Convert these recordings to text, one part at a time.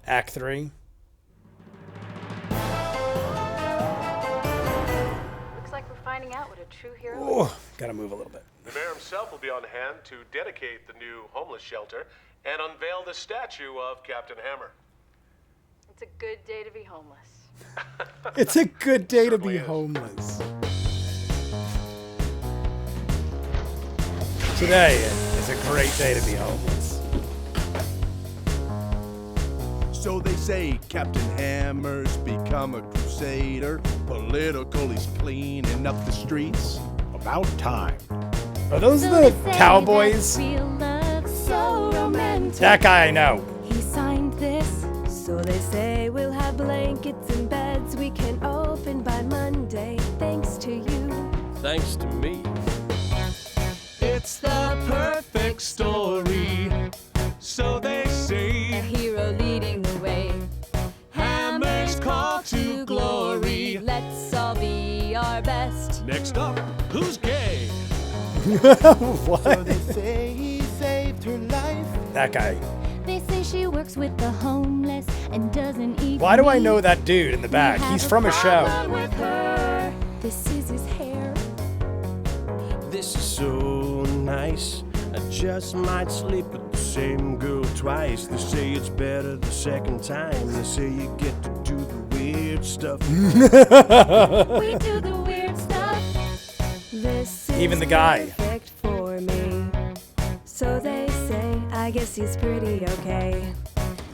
Act 3. Looks like we're finding out what a true hero is. Oh, gotta move a little bit. The mayor himself will be on hand to dedicate the new homeless shelter and unveil the statue of Captain Hammer. It's a good day to be homeless. It's a good day to be Certainly is. homeless. Today is a great day to be homeless. So they say Captain Hammer's become a crusader. Political, he's cleaning up the streets. About time. Are those So the they say Cowboys? that real love's so romantic. That guy I know. He signed this, so they say we'll have blankets and beds we can open by Monday. Thanks to you. Thanks to me. It's the perfect story. So they A say. hero leading the way. Hammer's call to glory. Let's all be our best. Next up, who's gay? What? So they say he saved her life. That guy. They say she works with the homeless and doesn't eat. Why do I meat. know that dude in the back? He's from a show. Problem with her. This is his hair. This is so nice. I just might sleep with the same girl twice. They say it's better the second time. They say you get to do the weird stuff. We do the weird stuff. This is Even the guy. perfect for me. So they say, I guess he's pretty okay.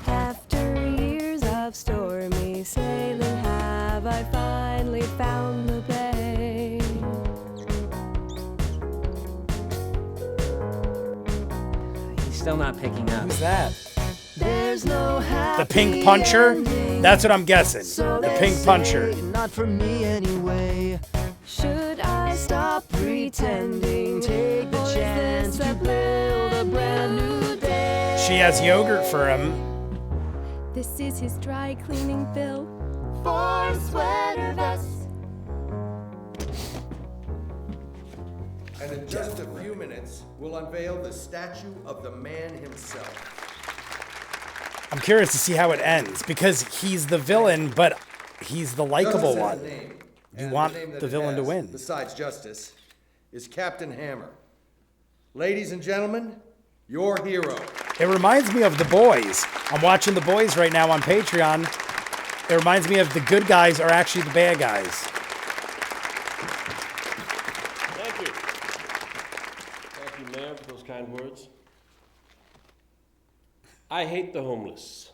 After years of stormy sailing, have I finally found the bay? He's still not picking up. Who's that? There's no The Pink Puncher? ending. That's what I'm guessing. So The they Pink say, Puncher. Not for me anyway. Should I stop pretending? Take the chance to build a brand new day. She has yogurt for him. This is his dry cleaning bill for sweater vests. And in just a few minutes, we'll unveil the statue of the man himself. I'm curious to see how it ends because he's the villain, but he's the likable Justice has one. a name, You and want the name that the it villain to has, win. Besides Justice, is Captain Hammer. Ladies and gentlemen, your hero. It reminds me of The Boys. I'm watching The Boys right now on Patreon. It reminds me of the good guys are actually the bad guys. Thank you. Thank you, Mayor, for those kind words. I hate the homeless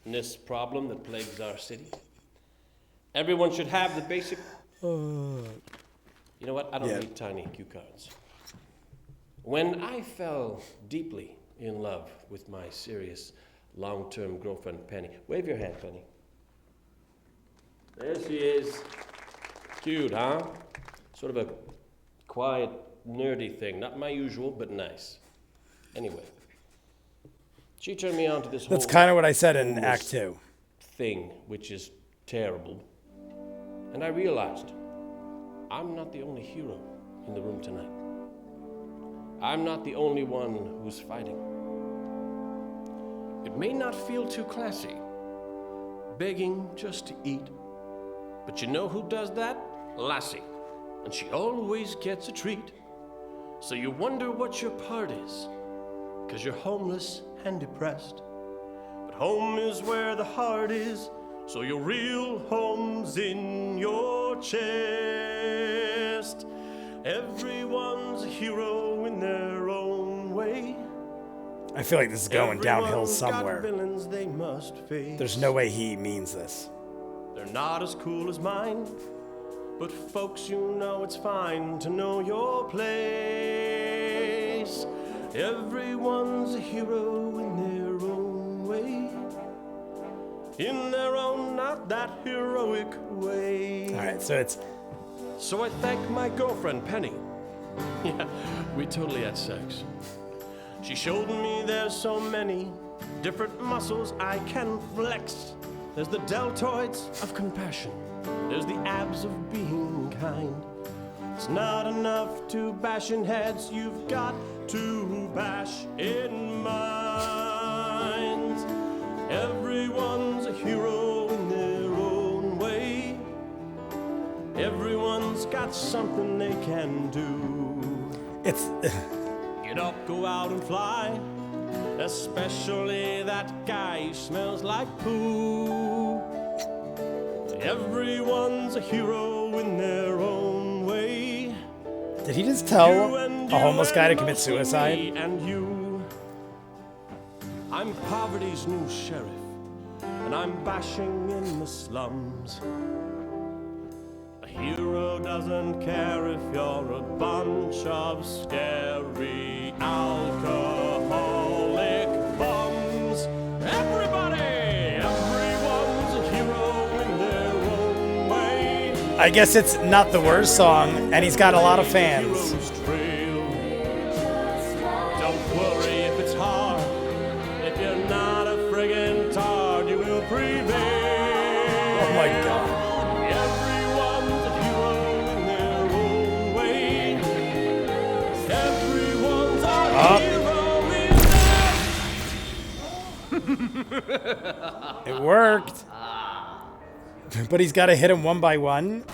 and this problem that plagues our city. Everyone should have the basic... You know what? I don't Yeah. need tiny cue cards. When I fell deeply in love with my serious long-term girlfriend, Penny. Wave your hand, Penny. There she is. Cute, huh? Sort of a quiet, nerdy thing. Not my usual, but nice. Anyway, she turned me on to this That's whole kind of what I said in homeless Act 2. thing, which is terrible. And I realized I'm not the only hero in the room tonight. I'm not the only one who's fighting. It may not feel too classy, begging just to eat. But you know who does that? Lassie. And she always gets a treat. So you wonder what your part is, 'cause you're homeless and depressed. But home is where the heart is, so your real home's in your chest. Everyone's a hero in their own way. I feel like this is going downhill Everyone's got somewhere. villains they must face. There's no way he means this. They're not as cool as mine, but folks, you know it's fine to know your place. Everyone's a hero in their own way. In their own, not that heroic way. All right, so it's So I thank my girlfriend, Penny. Yeah, we totally had sex. She showed me there's so many different muscles I can flex. There's the deltoids of compassion. There's the abs of being kind. It's not enough to bash in heads. You've got to bash in minds. Every Everyone's got something they can do. It's Get up, go out and fly. Especially that guy who smells like poo. Everyone's a hero in their own way. Did he just tell You and a you homeless guy to and commit mostly me suicide? and you. I'm poverty's new sheriff, and I'm bashing in the slums. A hero doesn't care if you're a bunch of scary alcoholic bums. Everyone's a hero in their own way. I guess it's not the worst song, and he's got a lot of fans. Heroes trail. Don't worry if it's hard. If you're not a friggin' tard, you will prevail. Oh my god. Everyone's a hero in their own way. Everyone's a hero in their. It worked. But he's got to hit him one by one.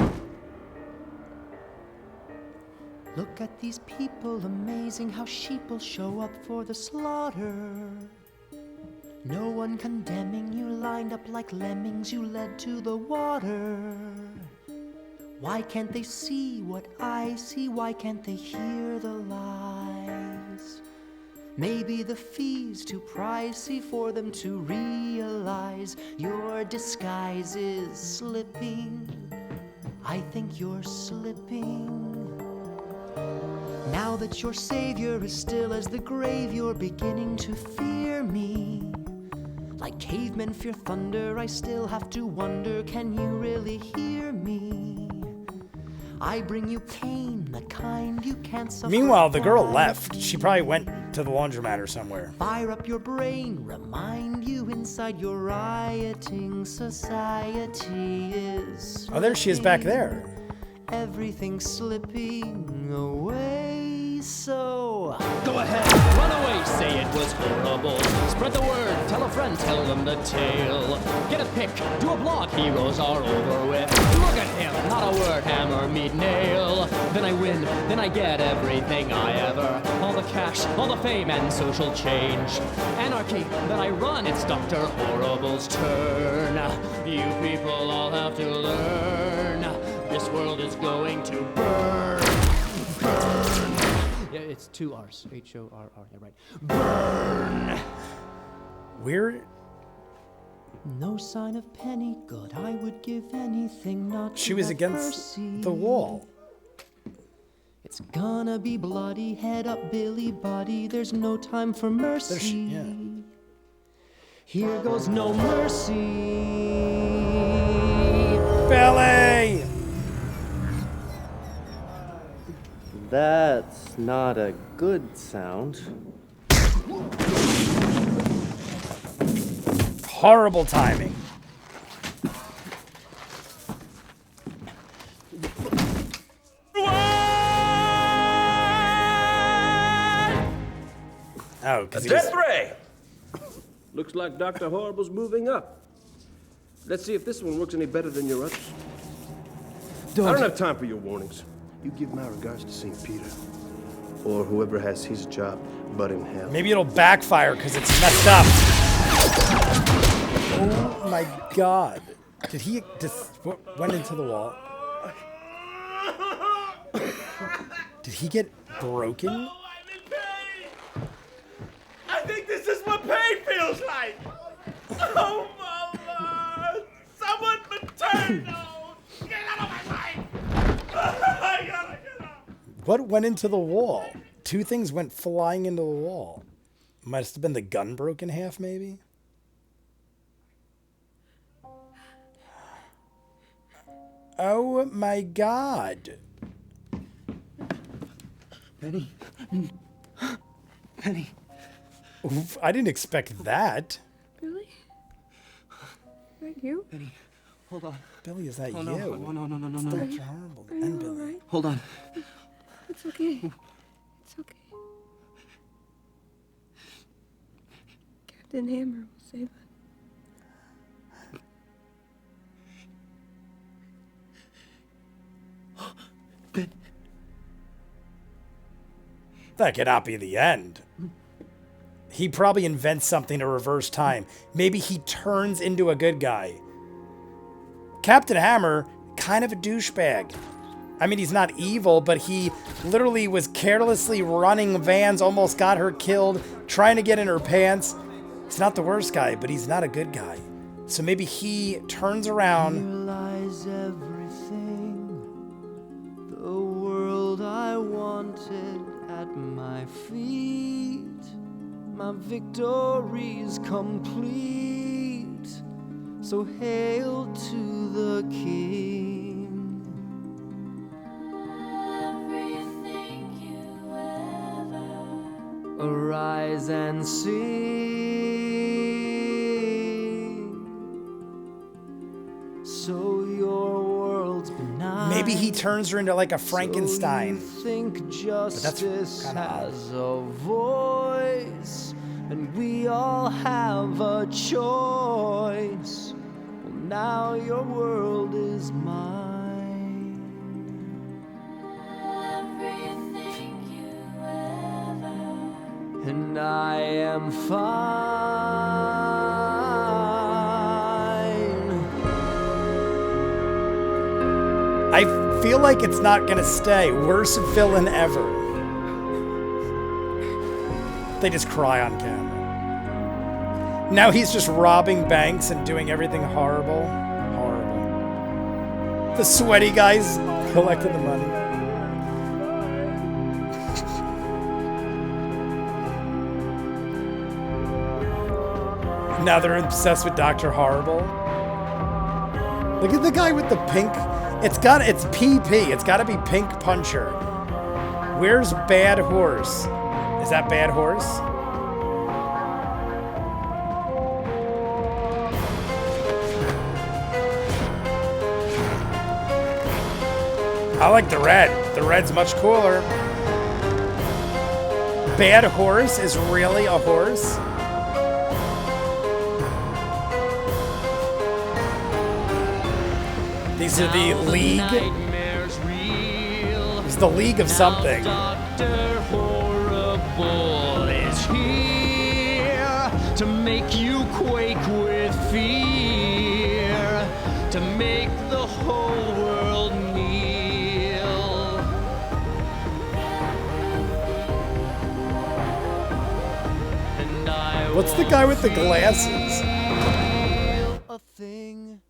Look at these people, amazing how sheep'll show up for the slaughter. No one condemning you, lined up like lemmings you led to the water. Why can't they see what I see? Why can't they hear the lies? Maybe the fee's too pricey for them to realize your disguise is slipping. I think you're slipping. Now that your savior is still as the grave, you're beginning to fear me. Like cavemen fear thunder, I still have to wonder, can you really hear me? I bring you pain, the kind you can't suffer. Meanwhile, the girl left. She probably went to the laundromat or somewhere. Fire up your brain, remind you inside your rioting society is. Oh, there she is back there. Everything's slipping away, so Go ahead, run away, say it was horrible. Spread the word, tell a friend, tell them the tale. Get a pic, do a blog, heroes are over with. Look at him, not a word, hammer, meet nail. Then I win, then I get everything I ever. All the cash, all the fame and social change. Anarchy, then I run, it's Dr. Horrible's turn. You people all have to learn. This world is going to burn. Burn. Yeah, it's 2 R's. H-O-R-R. Yeah, right. Burn. Weird. no sign of penny good. I would give anything not to She was have against mercy. the wall. It's gonna be bloody, head up, Billy Buddy. There's no time for mercy. Yeah. Here goes no mercy. Billy! That's not a good sound. Horrible timing. Oh, because Death ray! Looks like Dr. Horrible's moving up. Let's see if this one works any better than your others. I don't have time for your warnings. You give my regards to St. Peter. Or whoever has his job, but in hell. maybe it'll backfire because it's messed up. Oh my god. Did he just went into the wall? Did he get broken? I'm in pain! I think this is what pain feels like! Oh, Mama! Someone maternal! Get out of my life! I gotta get out! What went into the wall? Two things went flying into the wall. Must have been the gun broke in half, maybe? Oh my god. Penny. Penny. Oof, I didn't expect that. Really? Right, you? Penny. Hold on. Billy, is that Oh, you? no. No. It's Dr. Horrible Are you and Billy. alright? Hold on. It's okay. It's okay. Captain Hammer will save us. That cannot be the end. He probably invents something to reverse time. Maybe he turns into a good guy. Captain Hammer, kind of a douchebag. I mean, he's not evil, but he literally was carelessly running vans, almost got her killed, trying to get in her pants. He's not the worst guy, but he's not a good guy. So maybe he turns around. Here lies everything, the world I wanted at my feet. My victory's complete, so hail to the King. Everything you ever arise and sing. So your world's benign. Maybe he turns her into like a Frankenstein. So you think justice has a voice, and we all have a choice. Well, now your world is mine. Everything you ever, and I am fine. I feel like it's not gonna stay. Worst villain ever. They just cry on camera. Now he's just robbing banks and doing everything horrible. Horrible. The sweaty guy's collecting the money. Now they're obsessed with Dr. Horrible. Look at the guy with the pink. It's PP. It's gotta be Pink Puncher. Where's Bad Horse? Is that Bad Horse? I like the red. The red's much cooler. Bad Horse is really a horse? These are the League. It's the League of something. Dr. Horrible is here to make you quake with fear, to make the whole world kneel. And I What's the guy with the glasses? A thing.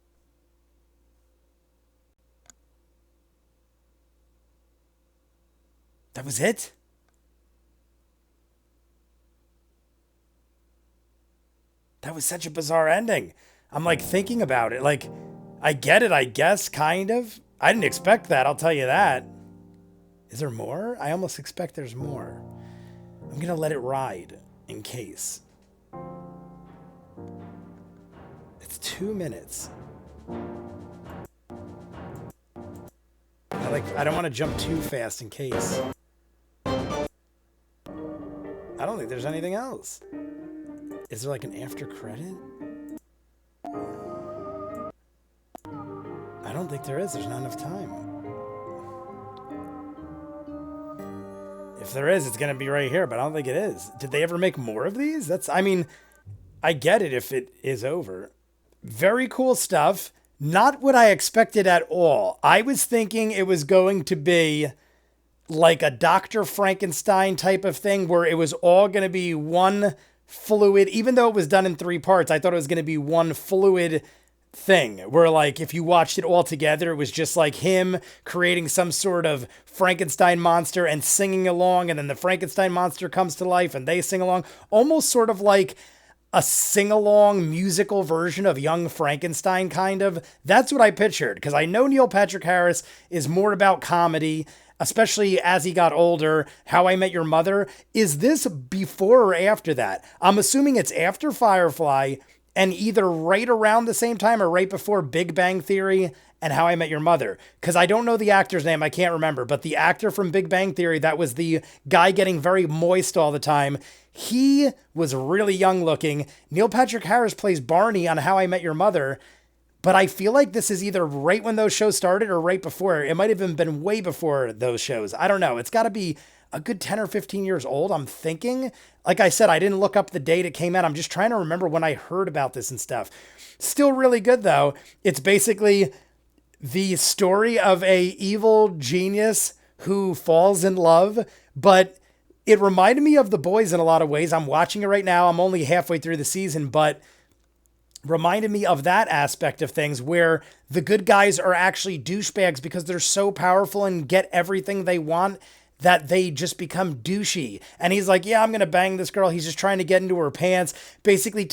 That was it? That was such a bizarre ending. I'm like thinking about it. Like, I get it, I guess, kind of. I didn't expect that, I'll tell you that. Is there more? I almost expect there's more. I'm gonna let it ride in case. It's 2 minutes. I don't want to jump too fast in case. I don't think there's anything else. Is there like an after credit? I don't think there is. There's not enough time. If there is, it's going to be right here, but I don't think it is. Did they ever make more of these? I mean, I get it if it is over. Very cool stuff. Not what I expected at all. I was thinking it was going to be like a Dr. Frankenstein type of thing where it was all going to be one fluid, even though it was done in 3 parts. I thought it was going to be one fluid thing where, like, if you watched it all together, it was just like him creating some sort of Frankenstein monster and singing along, and then the Frankenstein monster comes to life and they sing along, almost sort of like a sing-along musical version of Young Frankenstein, kind of. That's what I pictured, because I know Neil Patrick Harris is more about comedy, especially as he got older. How I Met Your Mother. Is this before or after that? I'm assuming it's after Firefly, and either right around the same time or right before Big Bang Theory and How I Met Your Mother. Because I don't know the actor's name, I can't remember, but the actor from Big Bang Theory, that was the guy getting very moist all the time, he was really young looking. Neil Patrick Harris plays Barney on How I Met Your Mother. But I feel like this is either right when those shows started or right before. It might have even been way before those shows. I don't know. It's got to be a good 10 or 15 years old, I'm thinking. Like I said, I didn't look up the date it came out. I'm just trying to remember when I heard about this and stuff. Still really good, though. It's basically the story of a evil genius who falls in love, but it reminded me of The Boys in a lot of ways. I'm watching it right now. I'm only halfway through the season, but reminded me of that aspect of things where the good guys are actually douchebags because they're so powerful and get everything they want that they just become douchey. And he's like, yeah, I'm going to bang this girl. He's just trying to get into her pants, basically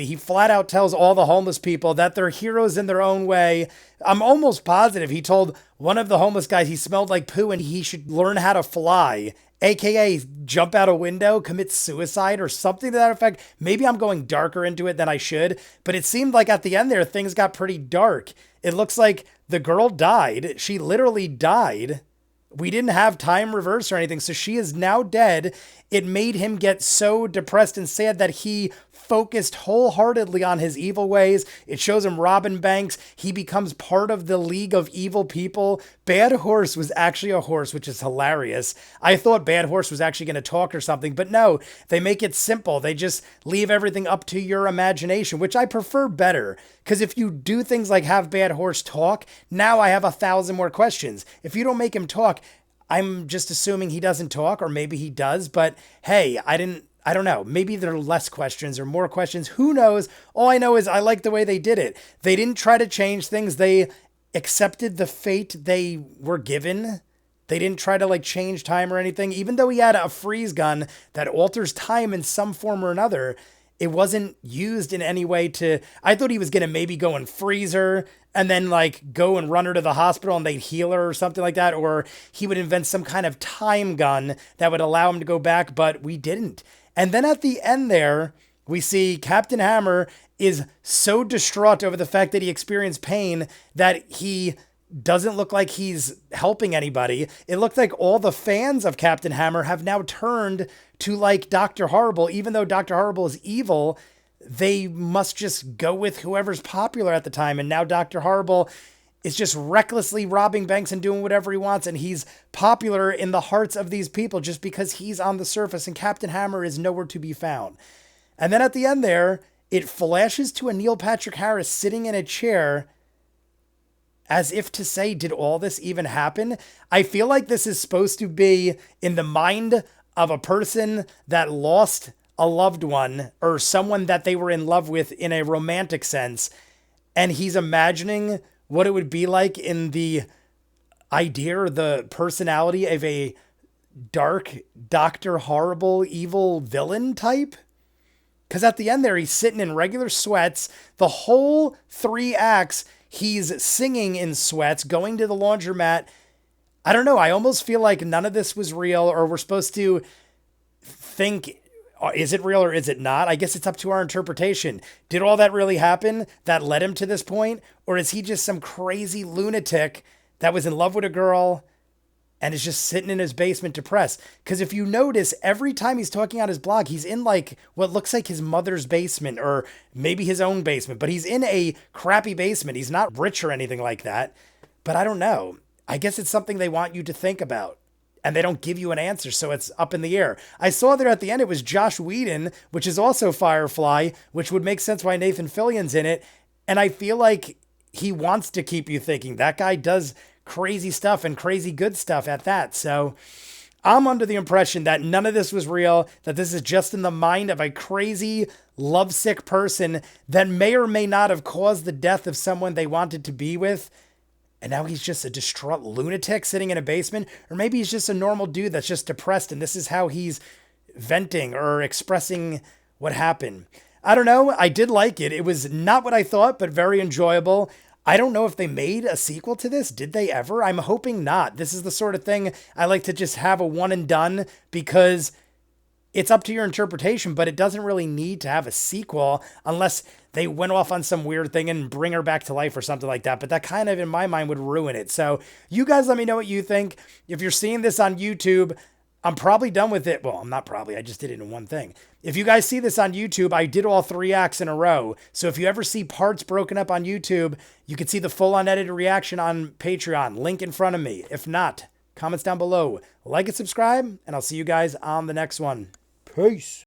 he flat out tells all the homeless people that they're heroes in their own way. I'm almost positive he told one of the homeless guys he smelled like poo and he should learn how to fly, AKA jump out a window, commit suicide or something to that effect. Maybe I'm going darker into it than I should, but it seemed like at the end there, things got pretty dark. It looks like the girl died. She literally died. We didn't have time reverse or anything, so she is now dead. It made him get so depressed and sad that he focused wholeheartedly on his evil ways. It shows him robbing banks. He becomes part of the League of Evil People. Bad Horse was actually a horse, which is hilarious. I thought Bad Horse was actually going to talk or something, but no, they make it simple. They just leave everything up to your imagination, which I prefer better. Because if you do things like have Bad Horse talk, now I have 1,000 more questions. If you don't make him talk, I'm just assuming he doesn't talk, or maybe he does, but hey, I don't know. Maybe there are less questions or more questions. Who knows? All I know is I like the way they did it. They didn't try to change things. They accepted the fate they were given. They didn't try to change time or anything. Even though he had a freeze gun that alters time in some form or another, it wasn't used in any way to... I thought he was going to maybe go and freeze her and then go and run her to the hospital and they'd heal her or something like that. Or he would invent some kind of time gun that would allow him to go back, but we didn't. And then at the end there, we see Captain Hammer is so distraught over the fact that he experienced pain that he doesn't look like he's helping anybody. It looked like all the fans of Captain Hammer have now turned to Dr. Horrible. Even though Dr. Horrible is evil, they must just go with whoever's popular at the time. And now Dr. Horrible is just recklessly robbing banks and doing whatever he wants. And he's popular in the hearts of these people just because he's on the surface and Captain Hammer is nowhere to be found. And then at the end there, it flashes to a Neil Patrick Harris sitting in a chair as if to say, did all this even happen? I feel like this is supposed to be in the mind of a person that lost a loved one or someone that they were in love with in a romantic sense. And he's imagining what it would be like in the idea or the personality of a dark, Dr. Horrible, evil villain type. Because at the end there, he's sitting in regular sweats. The whole 3 acts, he's singing in sweats, going to the laundromat. I don't know. I almost feel like none of this was real, or we're supposed to think, is it real or is it not? I guess it's up to our interpretation. Did all that really happen that led him to this point? Or is he just some crazy lunatic that was in love with a girl and is just sitting in his basement depressed? Because if you notice, every time he's talking on his blog, he's in what looks like his mother's basement or maybe his own basement, but he's in a crappy basement. He's not rich or anything like that, but I don't know. I guess it's something they want you to think about and they don't give you an answer. So it's up in the air. I saw there at the end, it was Josh Whedon, which is also Firefly, which would make sense why Nathan Fillion's in it. And I feel like he wants to keep you thinking. That guy does crazy stuff and crazy good stuff at that. So I'm under the impression that none of this was real, that this is just in the mind of a crazy, lovesick person that may or may not have caused the death of someone they wanted to be with. And now he's just a distraught lunatic sitting in a basement. Or maybe he's just a normal dude that's just depressed and this is how he's venting or expressing what happened. I don't know. I did like it. It was not what I thought, but very enjoyable. I don't know if they made a sequel to this. Did they ever? I'm hoping not. This is the sort of thing I like to just have a one and done because it's up to your interpretation, but it doesn't really need to have a sequel unless they went off on some weird thing and bring her back to life or something like that. But that kind of, in my mind, would ruin it. So you guys let me know what you think. If you're seeing this on YouTube, I'm probably done with it. Well, I'm not probably. I just did it in one thing. If you guys see this on YouTube, I did all 3 acts in a row. So if you ever see parts broken up on YouTube, you can see the full unedited reaction on Patreon. Link in front of me. If not, comments down below. Like and subscribe, and I'll see you guys on the next one. Peace.